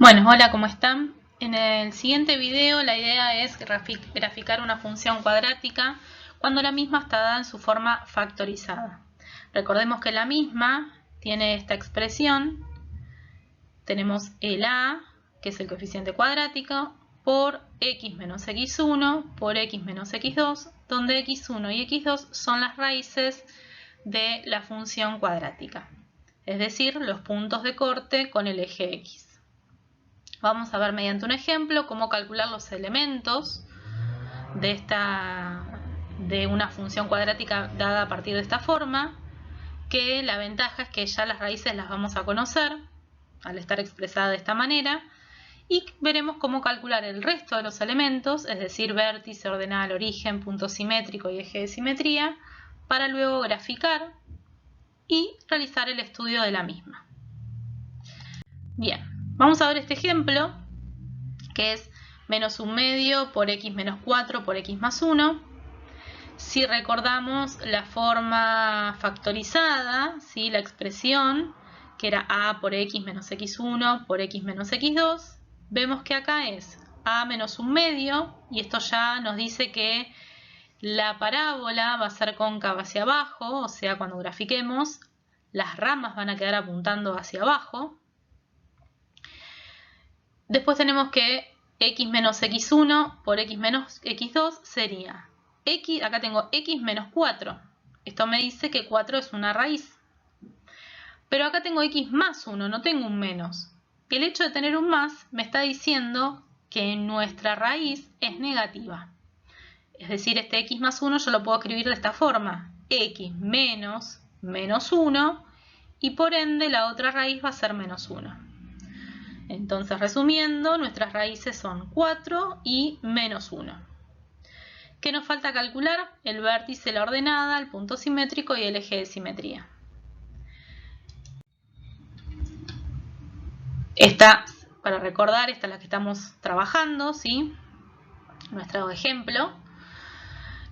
Bueno, hola, ¿cómo están? En el siguiente video la idea es graficar una función cuadrática cuando la misma está dada en su forma factorizada. Recordemos que la misma tiene esta expresión, tenemos el a, que es el coeficiente cuadrático, por x menos x1 por x menos x2, donde x1 y x2 son las raíces de la función cuadrática, es decir, los puntos de corte con el eje x. Vamos a ver mediante un ejemplo cómo calcular los elementos de una función cuadrática dada a partir de esta forma, que la ventaja es que ya las raíces las vamos a conocer al estar expresada de esta manera, y veremos cómo calcular el resto de los elementos, es decir, vértice, ordenada, origen, punto simétrico y eje de simetría, para luego graficar y realizar el estudio de la misma. Bien, vamos a ver este ejemplo, que es menos 1/2 por x menos 4 por x más 1. Si recordamos la forma factorizada, ¿sí? La expresión, que era a por x menos x1 por x menos x2, vemos que acá es a menos 1/2, y esto ya nos dice que la parábola va a ser cóncava hacia abajo, o sea, cuando grafiquemos, las ramas van a quedar apuntando hacia abajo. Después tenemos que x menos x1 por x menos x2 sería x, acá tengo x menos 4. Esto me dice que 4 es una raíz. Pero acá tengo x más 1, no tengo un menos. El hecho de tener un más me está diciendo que nuestra raíz es negativa. Es decir, este x más 1 yo lo puedo escribir de esta forma. X menos menos 1, y por ende la otra raíz va a ser menos 1. Entonces, resumiendo, nuestras raíces son 4 y menos 1. ¿Qué nos falta calcular? El vértice, la ordenada, el punto simétrico y el eje de simetría. Esta, para recordar, esta es la que estamos trabajando, ¿sí? Nuestro ejemplo.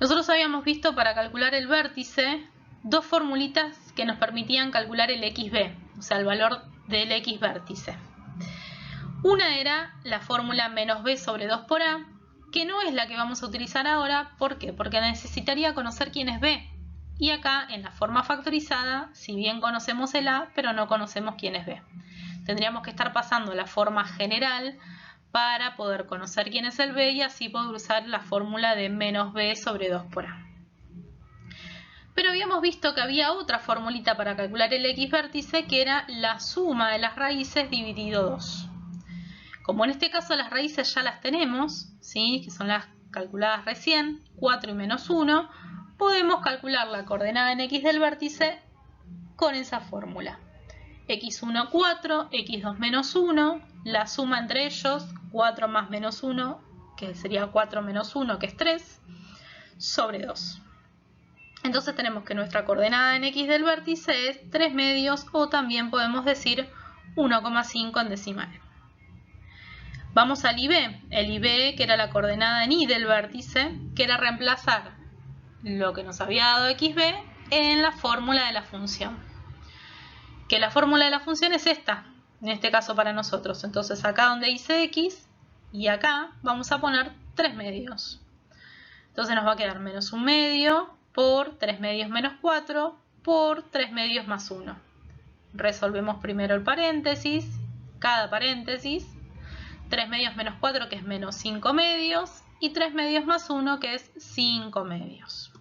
Nosotros habíamos visto para calcular el vértice dos formulitas que nos permitían calcular el xb, o sea, el valor del x vértice. Una era la fórmula menos b sobre 2 por a, que no es la que vamos a utilizar ahora. ¿Por qué? Porque necesitaría conocer quién es b. Y acá, en la forma factorizada, si bien conocemos el a, pero no conocemos quién es b. Tendríamos que estar pasando la forma general para poder conocer quién es el b y así poder usar la fórmula de menos b sobre 2 por a. Pero habíamos visto que había otra formulita para calcular el x vértice, que era la suma de las raíces dividido 2. Como en este caso las raíces ya las tenemos, ¿sí? Que son las calculadas recién, 4 y menos 1, podemos calcular la coordenada en x del vértice con esa fórmula. x1, 4, x2, menos 1, la suma entre ellos, 4 más menos 1, que sería 4 menos 1, que es 3, sobre 2. Entonces tenemos que nuestra coordenada en x del vértice es 3 medios, o también podemos decir 1,5 en decimal. Vamos al IB. El IB, que era la coordenada en Y del vértice, que era reemplazar lo que nos había dado xb en la fórmula de la función. Que la fórmula de la función es esta, en este caso para nosotros. Entonces acá donde dice x, y acá vamos a poner 3 medios. Entonces nos va a quedar menos 1 medio por 3 medios menos 4 por 3 medios más 1. Resolvemos primero el paréntesis, cada paréntesis. 3 medios menos 4, que es menos 5 medios, y 3 medios más 1, que es 5 medios.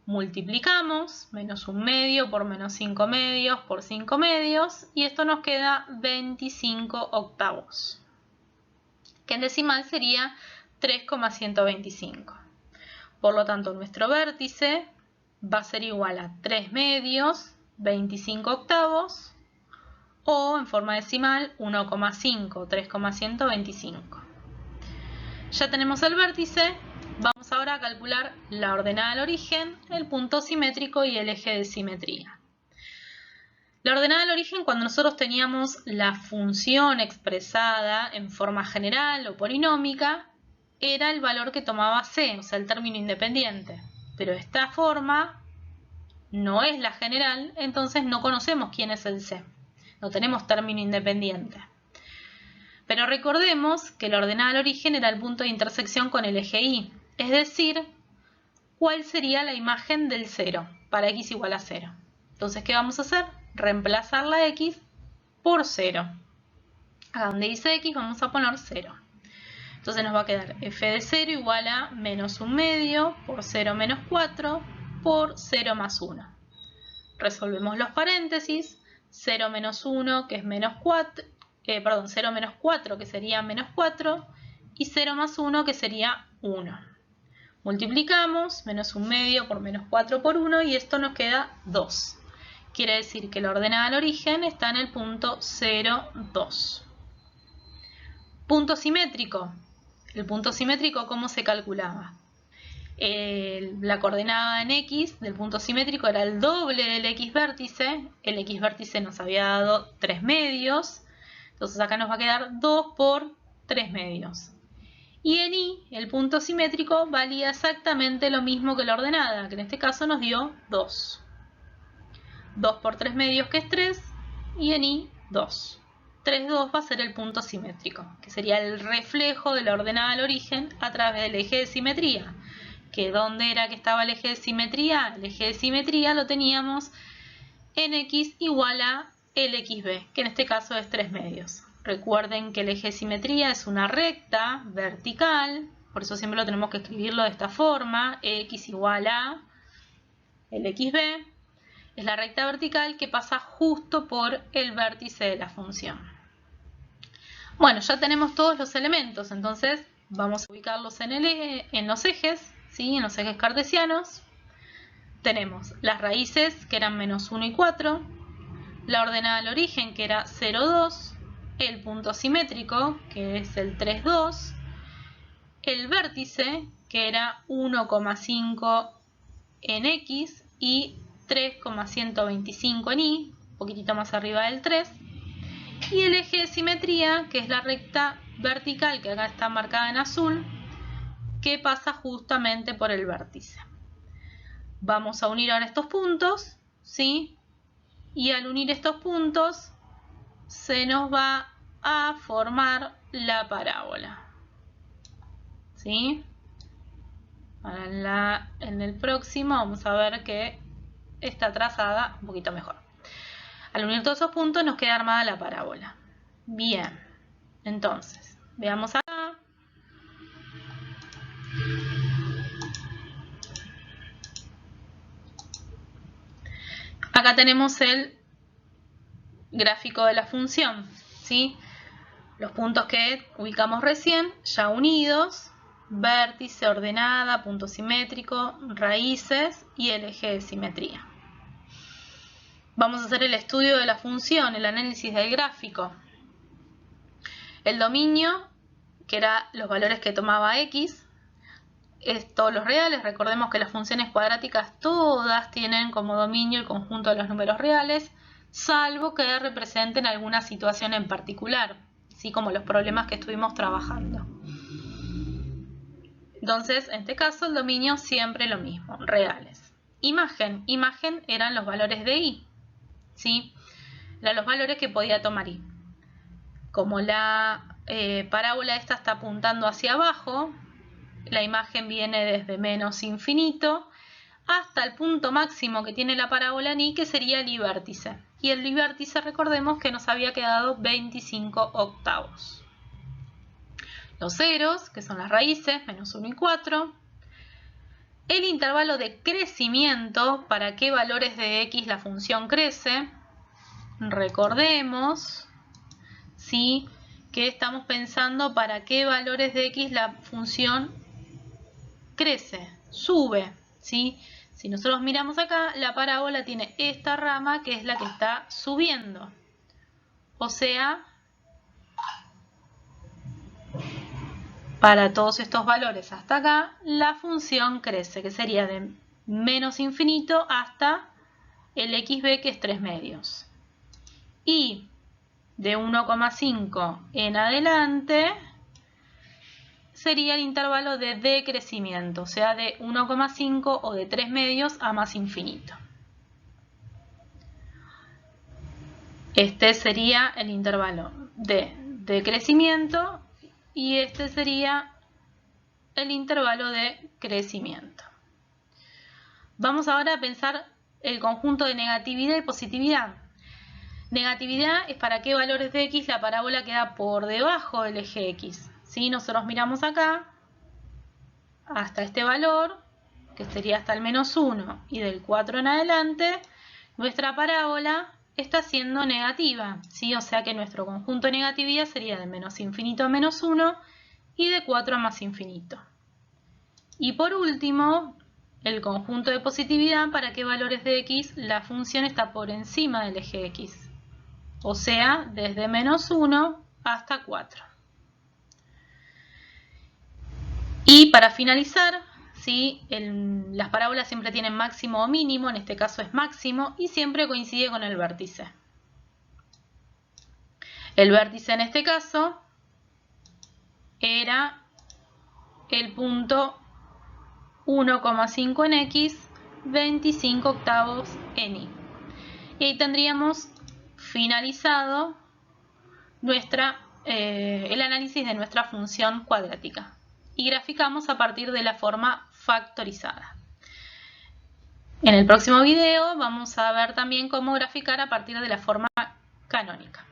Multiplicamos, menos 1 medio por menos 5 medios por 5 medios, y esto nos queda 25 octavos, que en decimal sería 3,125. Por lo tanto, nuestro vértice va a ser igual a 3 medios, 25 octavos, o en forma decimal 1,5, 3,125. Ya tenemos el vértice, vamos ahora a calcular la ordenada del origen, el punto simétrico y el eje de simetría. La ordenada del origen, cuando nosotros teníamos la función expresada en forma general o polinómica, era el valor que tomaba c, o sea, el término independiente. Pero esta forma no es la general, entonces no conocemos quién es el c. No tenemos término independiente. Pero recordemos que la ordenada al origen era el punto de intersección con el eje Y, es decir, ¿cuál sería la imagen del 0 para x igual a 0? Entonces, ¿qué vamos a hacer? Reemplazar la x por 0. A donde dice x vamos a poner 0. Entonces nos va a quedar f de 0 igual a menos 1/2 por 0 menos 4 por 0 más 1. Resolvemos los paréntesis. 0 menos 1 que es menos 4, 0 menos 4 que sería menos 4 y 0 más 1 que sería 1. Multiplicamos menos 1/2 por menos 4 por 1 y esto nos queda 2. Quiere decir que la ordenada al origen está en el punto 0, 2. Punto simétrico. El punto simétrico, ¿cómo se calculaba? La coordenada en x del punto simétrico era el doble del x vértice. El x vértice nos había dado 3 medios. Entonces acá nos va a quedar 2 por 3 medios. Y en y, el punto simétrico, valía exactamente lo mismo que la ordenada, que en este caso nos dio 2. 2 por 3 medios, que es 3, y en y, 2. 3, 2 va a ser el punto simétrico, que sería el reflejo de la ordenada al origen a través del eje de simetría. ¿Que dónde era que estaba el eje de simetría? El eje de simetría lo teníamos en x igual a LXB, que en este caso es 3 medios. Recuerden que el eje de simetría es una recta vertical, por eso siempre lo tenemos que escribirlo de esta forma, x igual a LXB, es la recta vertical que pasa justo por el vértice de la función. Bueno, ya tenemos todos los elementos, entonces vamos a ubicarlos en los ejes, ¿sí? En los ejes cartesianos. Tenemos las raíces, que eran menos 1 y 4, la ordenada al origen, que era 0, 2, el punto simétrico, que es el 3, 2, el vértice, que era 1,5 en x y 3,125 en y, un poquitito más arriba del 3, y el eje de simetría, que es la recta vertical, que acá está marcada en azul, que pasa justamente por el vértice. Vamos a unir ahora estos puntos, ¿sí? Y al unir estos puntos se nos va a formar la parábola, ¿sí? En el próximo vamos a ver que está trazada un poquito mejor. Al unir todos esos puntos nos queda armada la parábola. Bien, entonces, veamos acá. Acá tenemos el gráfico de la función, ¿sí? Los puntos que ubicamos recién, ya unidos, vértice, ordenada, punto simétrico, raíces y el eje de simetría. Vamos a hacer el estudio de la función, el análisis del gráfico. El dominio, que era los valores que tomaba x, es todos los reales. Recordemos que las funciones cuadráticas todas tienen como dominio el conjunto de los números reales, salvo que representen alguna situación en particular, así como los problemas que estuvimos trabajando. Entonces, en este caso, el dominio siempre lo mismo, reales. Imagen eran los valores de y, ¿sí? Eran los valores que podía tomar y. Como la parábola esta está apuntando hacia abajo, la imagen viene desde menos infinito hasta el punto máximo que tiene la parábola en y, que sería el y vértice. Y el y vértice, recordemos que nos había quedado 25 octavos. Los ceros, que son las raíces, menos 1 y 4. El intervalo de crecimiento, para qué valores de x la función crece. Recordemos, ¿sí?, que estamos pensando para qué valores de x la función crece, sube, ¿sí? Si nosotros miramos acá, la parábola tiene esta rama que es la que está subiendo. O sea, para todos estos valores hasta acá, la función crece, que sería de menos infinito hasta el xb, que es 3 medios. Y de 1,5 en adelante sería el intervalo de decrecimiento, o sea, de 1,5 o de 3 medios a más infinito. Este sería el intervalo de de crecimiento y este sería el intervalo de crecimiento. Vamos ahora a pensar el conjunto de negatividad y positividad. Negatividad es para qué valores de x la parábola queda por debajo del eje x. ¿Sí? Nosotros miramos acá hasta este valor, que sería hasta el menos 1, y del 4 en adelante, nuestra parábola está siendo negativa, ¿sí? O sea que nuestro conjunto de negatividad sería de menos infinito a menos 1 y de 4 a más infinito. Y por último, el conjunto de positividad para qué valores de x la función está por encima del eje x. O sea, desde menos 1 hasta 4. Y para finalizar, ¿sí? Las parábolas siempre tienen máximo o mínimo, en este caso es máximo, y siempre coincide con el vértice. El vértice en este caso era el punto 1,5 en x, 25 octavos en y. Y ahí tendríamos finalizado el análisis de nuestra función cuadrática. Y graficamos a partir de la forma factorizada. En el próximo video vamos a ver también cómo graficar a partir de la forma canónica.